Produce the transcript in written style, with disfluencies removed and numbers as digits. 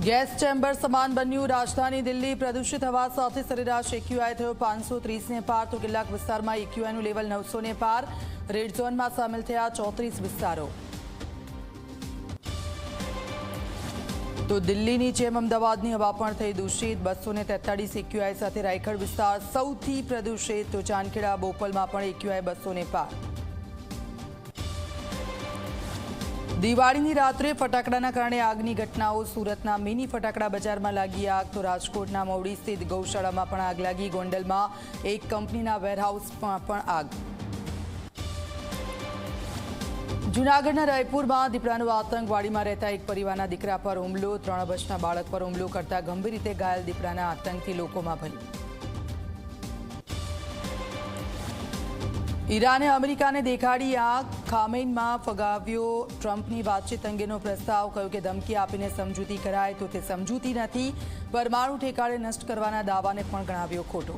gas chamber સમાન બન્યું રાજધાની દિલ્હી પ્રદૂષિત હવા સાથે સરેરાશ એક્યુઆઈ થયો 530 પાર તો કેટલાક વિસ્તારમાં એક્યુઆઈનું લેવલ 900 પાર રેડ ઝોનમાં સામેલ થયા 34 વિસ્તારો તો દિલ્હીની જેમ અમદાવાદની હવા પણ થઈ દૂષિત 243 એક્યુઆઈ સાથે રાયગઢ વિસ્તાર સૌથી પ્રદૂષિત તો ચાંદખેડા બોપલમાં પણ એક્યુઆઈ 200 પાર દિવાળીની રાત્રે ફટાકડાના કારણે આગની ઘટનાઓ સુરતના મિની ફટાકડા બજારમાં લાગી આગ તો રાજકોટના મવડી સ્થિત ગૌશાળામાં પણ આગ લાગી ગોંડલમાં એક કંપનીના વેરહાઉસમાં પણ આગ જૂનાગઢના રાયપુરમાં દીપડાનો આતંક વાડીમાં રહેતા એક પરિવારના દીકરા પર હુમલો 3 વર્ષના બાળક પર હુમલો કરતા ગંભીર રીતે ઘાયલ દીપડાના આતંકથી લોકોમાં ભય ઈરાને અમેરિકાને દેખાડી આગ ખામેઈમાં ફગાવ્યો ટ્રમ્પની વાતચીત અંગેનો પ્રસ્તાવ કહ્યું કે ધમકી આપીને સમજૂતી કરાય તો તે સમજૂતી નથી પરમાણુ ઠેકાણે નષ્ટ કરવાના દાવાને પણ ગણાવ્યો ખોટો